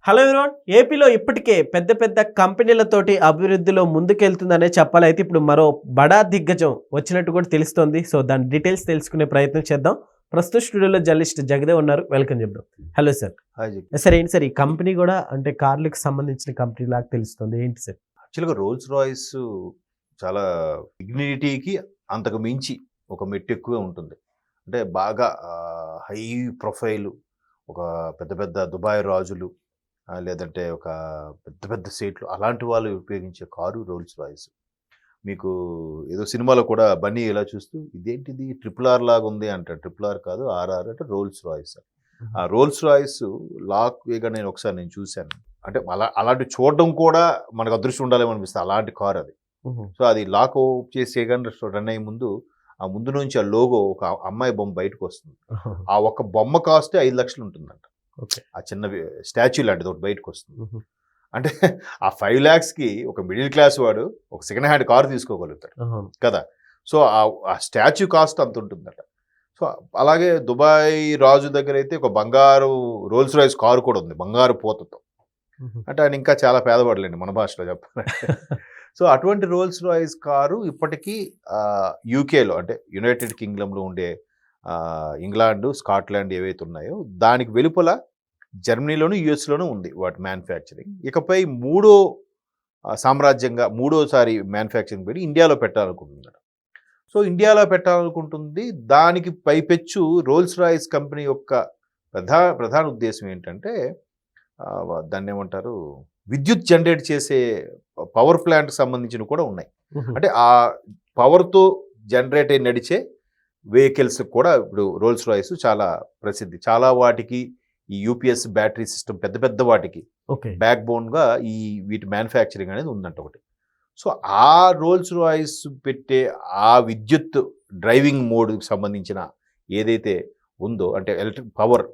Hello everyone ఏపీలో ఇప్పటికే పెద్ద పెద్ద కంపెనీలతోటి అభివృద్ధిలో ముందుకెళ్తుందనే చెప్పాలి. అయితే ఇప్పుడు మరో బడా దిగ్గజం వచ్చినట్టు కూడా తెలుస్తోంది. సో దాని డీటెయిల్స్ తెలుసుకునే ప్రయత్నం చేద్దాం. ప్రస్తుత స్టూడియోలో జర్నలిస్ట్ జగదేవ్ ఉన్నారు. వెల్కమ్ చెప్దాం. Hello sir. Hi ji. Sir ఏంటి సార్ ఈ కంపెనీ కూడా అంటే కార్లకు సంబంధించిన కంపెనీ లాగా తెలుస్తుంది ఏంటి సార్? యాక్చువల్గా రోల్స్ రాయిస్ చాలా డిగ్నిటీకి అంతకు మించి ఒక మెట్టు ఎక్కువే ఉంటుంది. అంటే బాగా హై ప్రొఫైల్ ఒక పెద్ద పెద్ద దుబాయ్ రాజులు లేదంటే ఒక పెద్ద పెద్ద సీట్లు అలాంటి వాళ్ళు ఉపయోగించే కారు రోల్స్ రాయిస్. మీకు ఏదో సినిమాలో కూడా బన్నీ ఇలా చూస్తూ ఇదేంటిది ట్రిపుల్ ఆర్ లాగా ఉంది అంటారు. ట్రిపుల్ ఆర్ కాదు, ఆర్ఆర్ అంటే రోల్స్ రాయిస్. ఆ రోల్స్ రాయిస్ లాక్ వేగా నేను చూశాను. అంటే అలాంటి చూడడం కూడా మనకు అదృష్టం ఉండాలేమో అనిపిస్తుంది. అలాంటి కార్ అది. సో అది లాక్ చేసే కానీ రన్ అయ్యే ముందు ఆ ముందు నుంచి ఆ లోగో ఒక అమ్మాయి బొమ్మ బయటకు వస్తుంది. ఆ ఒక్క బొమ్మ కాస్టే 5 లక్షలు ఉంటుందంట. ఆ చిన్న స్టాచ్యూ లాంటిది ఒకటి బయటకు వస్తుంది. అంటే ఆ 5 lakhsకి ఒక మిడిల్ క్లాస్ వాడు ఒక సెకండ్ హ్యాండ్ కారు తీసుకోగలుగుతాడు కదా. సో ఆ స్టాచ్యూ కాస్ట్ అంత ఉంటుందట. సో అలాగే దుబాయ్ రాజు దగ్గర అయితే ఒక బంగారు రోల్స్ రాయిస్ కారు కూడా ఉంది, బంగారు పోతతో. అంటే ఆయన ఇంకా చాలా పేదవాడులేండి మన భాషలో చెప్పాలంటే. సో అటువంటి రోల్స్ రాయిస్ కారు ఇప్పటికీ యూకేలో అంటే యునైటెడ్ కింగ్డమ్లో ఉండే ఇంగ్లాండ్, స్కాట్లాండ్ ఏవైతే ఉన్నాయో దానికి వెలుపల జర్మనీలోను, యుఎస్లోనూ ఉంది వాటి మ్యానుఫ్యాక్చరింగ్. ఇకపై మూడోసారి మ్యానుఫ్యాక్చరింగ్ పెట్టి ఇండియాలో పెట్టాలనుకుంటున్నాడు. సో ఇండియాలో పెట్టాలనుకుంటుంది. దానికి పైపెచ్చు రోల్స్ రాయిస్ కంపెనీ యొక్క ప్రధాన ఉద్దేశం ఏంటంటే దాన్ని ఏమంటారు, విద్యుత్ జనరేట్ చేసే పవర్ ప్లాంట్కి సంబంధించిన కూడా ఉన్నాయి. అంటే ఆ పవర్తో జనరేట్ అయి నడిచే వెహికల్స్ కూడా ఇప్పుడు రోల్స్ రాయిస్ చాలా ప్రసిద్ధి. చాలా వాటికి ఈ యూపీఎస్ బ్యాటరీ సిస్టమ్ పెద్ద పెద్ద వాటికి బ్యాక్ బోన్గా వీటి మ్యానుఫ్యాక్చరింగ్ అనేది ఉందంట ఒకటి. సో ఆ రోల్స్ రాయిస్ పెట్టే ఆ విద్యుత్ డ్రైవింగ్ మోడ్కి సంబంధించిన ఏదైతే ఉందో అంటే ఎలక్ట్రిక్ పవర్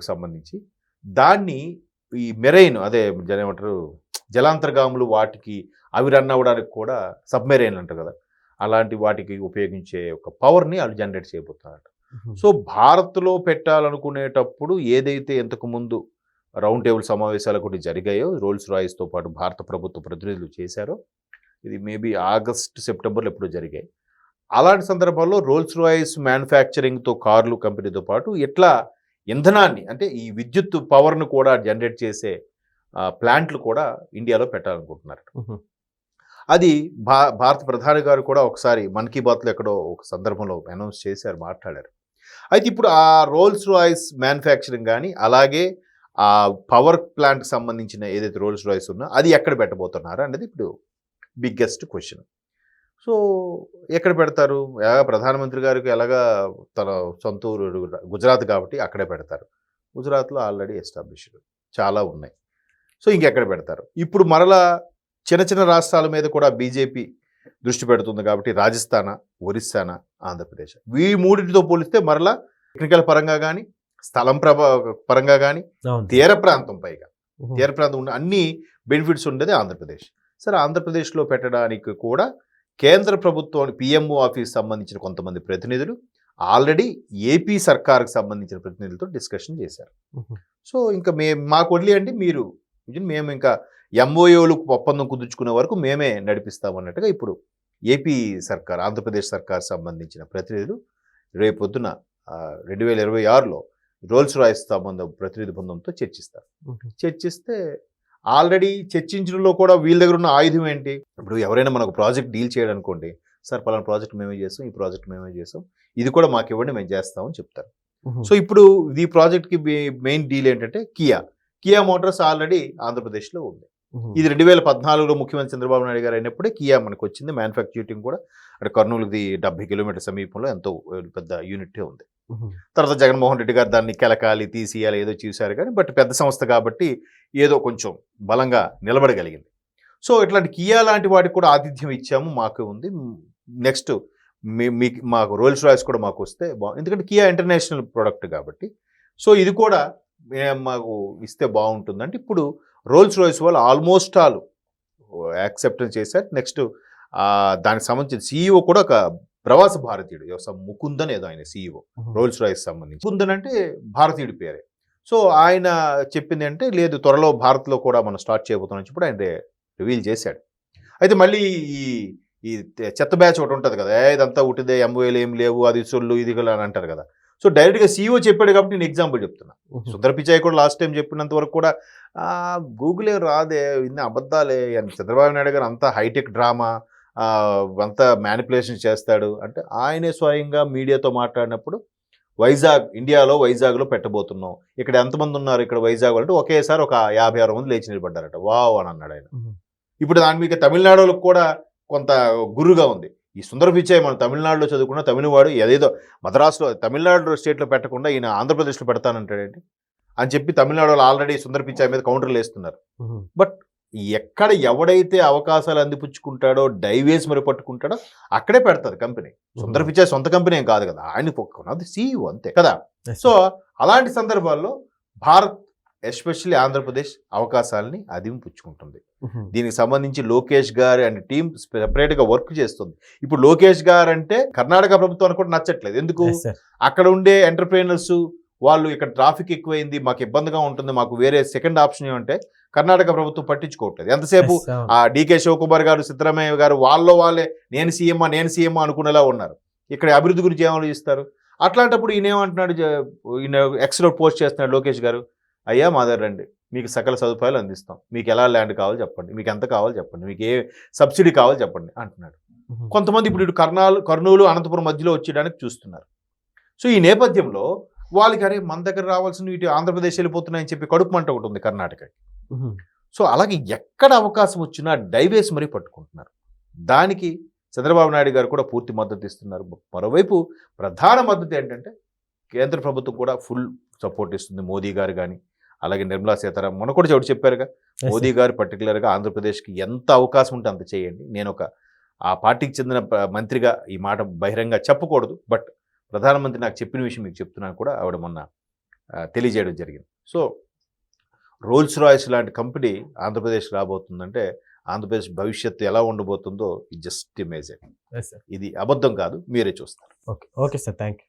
సంబంధించి దాన్ని ఈ మెరైన్ అదే ఏమంటారు జలాంతర్గాములు వాటికి అవి రన్ అవ్వడానికి కూడా సబ్మెరైన్ అంటారు కదా, అలాంటి వాటికి ఉపయోగించే ఒక పవర్ని వాళ్ళు జనరేట్ చేయబోతున్నారు. సో భారత్లో పెట్టాలనుకునేటప్పుడు ఏదైతే ఇంతకుముందు రౌండ్ టేబుల్ సమావేశాలు కూడా జరిగాయో రోల్స్ రాయిస్తో పాటు భారత ప్రభుత్వ ప్రతినిధులు చేశారో, ఇది మేబీ ఆగస్ట్ సెప్టెంబర్లో ఎప్పుడో జరిగాయి. అలాంటి సందర్భాల్లో రోల్స్ రాయిస్ మ్యానుఫ్యాక్చరింగ్తో కార్లు కంపెనీతో పాటు ఎట్లా ఇంధనాన్ని అంటే ఈ విద్యుత్ పవర్ను కూడా జనరేట్ చేసే ప్లాంట్లు కూడా ఇండియాలో పెట్టాలనుకుంటున్నారు. అది భారత ప్రధాని గారు కూడా ఒకసారి మన్ కీ బాత్లో ఎక్కడో ఒక సందర్భంలో అనౌన్స్ చేశారు, మాట్లాడారు. అయితే ఇప్పుడు ఆ రోల్స్ రాయిస్ మ్యానుఫ్యాక్చరింగ్ కానీ అలాగే ఆ పవర్ ప్లాంట్కి సంబంధించిన ఏదైతే రోల్స్ రాయిస్ ఉన్నా అది ఎక్కడ పెట్టబోతున్నారు అనేది ఇప్పుడు బిగ్గెస్ట్ క్వశ్చన్. సో ఎక్కడ పెడతారు? ప్రధానమంత్రి గారికి ఎలాగా తన సొంత ఊరు గుజరాత్ కాబట్టి అక్కడే పెడతారు. గుజరాత్లో ఆల్రెడీ ఎస్టాబ్లిష్డ్ చాలా ఉన్నాయి. సో ఇంకెక్కడ పెడతారు? ఇప్పుడు మరలా చిన్న చిన్న రాష్ట్రాల మీద కూడా బీజేపీ దృష్టి పెడుతుంది కాబట్టి రాజస్థాన, ఒరిస్సానా, ఆంధ్రప్రదేశ్ ఈ మూడింటితో పోలిస్తే మరలా టెక్నికల్ పరంగా కానీ స్థలం పరంగా కానీ తీర ప్రాంతం ఉన్న అన్ని బెనిఫిట్స్ ఉండేది ఆంధ్రప్రదేశ్. సరే ఆంధ్రప్రదేశ్లో పెట్టడానికి కూడా కేంద్ర ప్రభుత్వం పిఎంఓ ఆఫీస్ సంబంధించిన కొంతమంది ప్రతినిధులు ఆల్రెడీ ఏపీ సర్కార్కి సంబంధించిన ప్రతినిధులతో డిస్కషన్ చేశారు. సో ఇంకా మాకు వదిలి అంటే మేము ఇంకా ఎంఓఏలు ఒప్పందం కుదుర్చుకునే వరకు మేమే నడిపిస్తామన్నట్టుగా ఇప్పుడు ఏపీ సర్కార్, ఆంధ్రప్రదేశ్ సర్కార్ సంబంధించిన ప్రతినిధులు రేపొద్దున 2026లో రోల్స్ రాయిస్ ప్రతినిధి బృందంతో చర్చిస్తారు. చర్చిస్తే ఆల్రెడీ చర్చించడంలో కూడా వీళ్ళ దగ్గర ఉన్న ఆయుధం ఏంటి? ఇప్పుడు ఎవరైనా మనకు ప్రాజెక్ట్ డీల్ చేయడానుకోండి, సార్ పలానా ప్రాజెక్ట్ మేమే చేస్తాం, ఈ ప్రాజెక్ట్ మేమే చేస్తాం, ఇది కూడా మాకు ఇవ్వండి మేము చేస్తామని చెప్తారు. సో ఇప్పుడు ఈ ప్రాజెక్ట్కి మెయిన్ డీల్ ఏంటంటే కియా మోటార్స్ ఆల్రెడీ ఆంధ్రప్రదేశ్లో ఉంది. ఇది 2014లో ముఖ్యమంత్రి చంద్రబాబు నాయుడు గారు అయినప్పుడే కియా మనకు వచ్చింది. మ్యానుఫ్యాక్చరింగ్ కూడా అంటే కర్నూలుది 70 కిలోమీటర్ సమీపంలో ఎంతో పెద్ద యూనిట్ ఉంది. తర్వాత జగన్మోహన్ రెడ్డి గారు దాన్ని కెలకాలి తీసియాలి ఏదో చూశారు కానీ బట్ పెద్ద సంస్థ కాబట్టి ఏదో కొంచెం బలంగా నిలబడగలిగింది. సో ఇట్లాంటి కియా లాంటి వాటికి కూడా ఆతిథ్యం ఇచ్చాము, మాకు ఉంది. నెక్స్ట్ మాకు రోల్స్ రాయిస్ కూడా మాకు వస్తే ఎందుకంటే కియా ఇంటర్నేషనల్ ప్రోడక్ట్ కాబట్టి సో ఇది కూడా మాకు ఇస్తే బాగుంటుందంటే ఇప్పుడు రోల్స్ రాయిస్ వాళ్ళు ఆల్మోస్ట్ ఆల్ యాక్సెప్టెన్స్ చేశారు. నెక్స్ట్ దానికి సంబంధించిన సీఈఓ కూడా ఒక ప్రవాస భారతీయుడు, ముకుందన్ ఏదో ఆయన సీఈఓ రోల్స్ రాయిస్ సంబంధించి. ముకుందన్ అంటే భారతీయుడి పేరే. సో ఆయన చెప్పింది అంటే లేదు త్వరలో భారత్లో కూడా మనం స్టార్ట్ చేయబోతున్నాం చెప్పి ఆయన రివీల్ చేశాడు. అయితే మళ్ళీ ఈ ఈ చెత్త బ్యాచ్ ఒకటి ఉంటుంది కదా, ఇదంతా ఉట్టిదే ఎంఓఏలు ఏం లేవు అది సొల్లు ఇది అని అంటారు కదా. సో డైరెక్ట్గా సీఈఓ చెప్పాడు కాబట్టి నేను ఎగ్జాంపుల్ చెప్తున్నా. సుందర్ పిచాయ్ కూడా లాస్ట్ టైం చెప్పినంత వరకు కూడా గూగుల్ ఏం రాదే, ఇన్ని అబద్ధాలే, చంద్రబాబు నాయుడు గారు అంతా హైటెక్ డ్రామా అంతా మ్యానిపులేషన్ చేస్తాడు అంటే ఆయనే స్వయంగా మీడియాతో మాట్లాడినప్పుడు ఇండియాలో వైజాగ్లో పెట్టబోతున్నాం, ఇక్కడ ఎంతమంది ఉన్నారు ఇక్కడ వైజాగ్ అంటే ఒకేసారి ఒక 56 మంది లేచి నిలబడ్డారట. వావ్ అని అన్నాడు ఆయన. ఇప్పుడు దాని మీద తమిళనాడులో కూడా కొంత గురుగా ఉంది. ఈ సుందర్ పిచాయ్ మనం తమిళనాడులో చదువుకున్న తమిళవాడు ఏదేదో మద్రాసులో తమిళనాడు స్టేట్లో పెట్టకుండా ఈయన ఆంధ్రప్రదేశ్లో పెడతానంటాడేంటి అని చెప్పి తమిళనాడు వాళ్ళు ఆల్రెడీ సుందర్ పిచాయ్ మీద కౌంటర్లు వేస్తున్నారు. బట్ ఎక్కడ ఎవడైతే అవకాశాలు అందిపుచ్చుకుంటాడో డైవేస్ మరి పట్టుకుంటాడో అక్కడే పెడతారు కంపెనీ. సుందర్ పిచాయ్ సొంత కంపెనీ ఏం కాదు కదా, ఆయన అది సీఈఓ అంతే కదా. సో అలాంటి సందర్భాల్లో భారత్ ఎస్పెషల్లీ ఆంధ్రప్రదేశ్ అవకాశాలని అదింపుచ్చుకుంటుంది. దీనికి సంబంధించి లోకేష్ గారు అండ్ టీం సెపరేట్గా వర్క్ చేస్తుంది. ఇప్పుడు లోకేష్ గారు అంటే కర్ణాటక ప్రభుత్వానికి కూడా నచ్చట్లేదు. ఎందుకు? అక్కడ ఉండే ఎంటర్ప్రైనర్స్ వాళ్ళు ఇక్కడ ట్రాఫిక్ ఎక్కువైంది, మాకు ఇబ్బందిగా ఉంటుంది, మాకు వేరే సెకండ్ ఆప్షన్ ఏమంటే కర్ణాటక ప్రభుత్వం పట్టించుకోవట్లేదు. ఎంతసేపు ఆ డీకే శివకుమార్ గారు సిద్ధరామయ్య గారు వాళ్ళే నేను సీఎం అనుకునేలా ఉన్నారు. ఇక్కడ అభివృద్ధి గురించి ఏం ఆలోచిస్తారు? అట్లాంటప్పుడు ఈయన ఏమంటున్నాడు, ఈయన ఎక్స్లో పోస్ట్ చేస్తున్నాడు లోకేష్ గారు, అయ్యా మా దగ్గర రండి, మీకు సకల సదుపాయాలు అందిస్తాం, మీకు ఎలా ల్యాండ్ కావాలో చెప్పండి, మీకు ఎంత కావాలో చెప్పండి, మీకు ఏ సబ్సిడీ కావాలో చెప్పండి అంటున్నాడు. కొంతమంది ఇప్పుడు ఇటు కర్నూలు అనంతపురం మధ్యలో వచ్చేయడానికి చూస్తున్నారు. సో ఈ నేపథ్యంలో వాళ్ళకి అరే మన దగ్గర రావాల్సిన ఇటు ఆంధ్రప్రదేశ్ వెళ్ళిపోతున్నాయని చెప్పి కడుపు మంట ఒకటి ఉంది కర్ణాటకకి. సో అలాగే ఎక్కడ అవకాశం వచ్చినా డైవేస్ మరీ పట్టుకుంటున్నారు. దానికి చంద్రబాబు నాయుడు గారు కూడా పూర్తి మద్దతు ఇస్తున్నారు. మరోవైపు ప్రధాన మద్దతు ఏంటంటే కేంద్ర ప్రభుత్వం కూడా ఫుల్ సపోర్ట్ ఇస్తుంది. మోదీ గారు కానీ అలాగే నిర్మలా సీతారామన్ మొన్న కూడా చోటు చెప్పారుగా, మోదీ గారు పర్టికులర్గా ఆంధ్రప్రదేశ్కి ఎంత అవకాశం ఉంటే అంత చేయండి. నేను ఆ పార్టీకి చెందిన మంత్రిగా ఈ మాట బహిరంగ చెప్పకూడదు, బట్ ప్రధానమంత్రి నాకు చెప్పిన విషయం మీకు చెప్తున్నాను కూడా ఆవిడ మొన్న తెలియజేయడం జరిగింది. సో రోల్స్ రాయ్స్ లాంటి కంపెనీ ఆంధ్రప్రదేశ్ రాబోతుందంటే ఆంధ్రప్రదేశ్ భవిష్యత్తు ఎలా ఉండబోతుందో జస్ట్ ఇమేజిన్. ఇది అబద్ధం కాదు, మీరే చూస్తారు. Okay sir, thank you.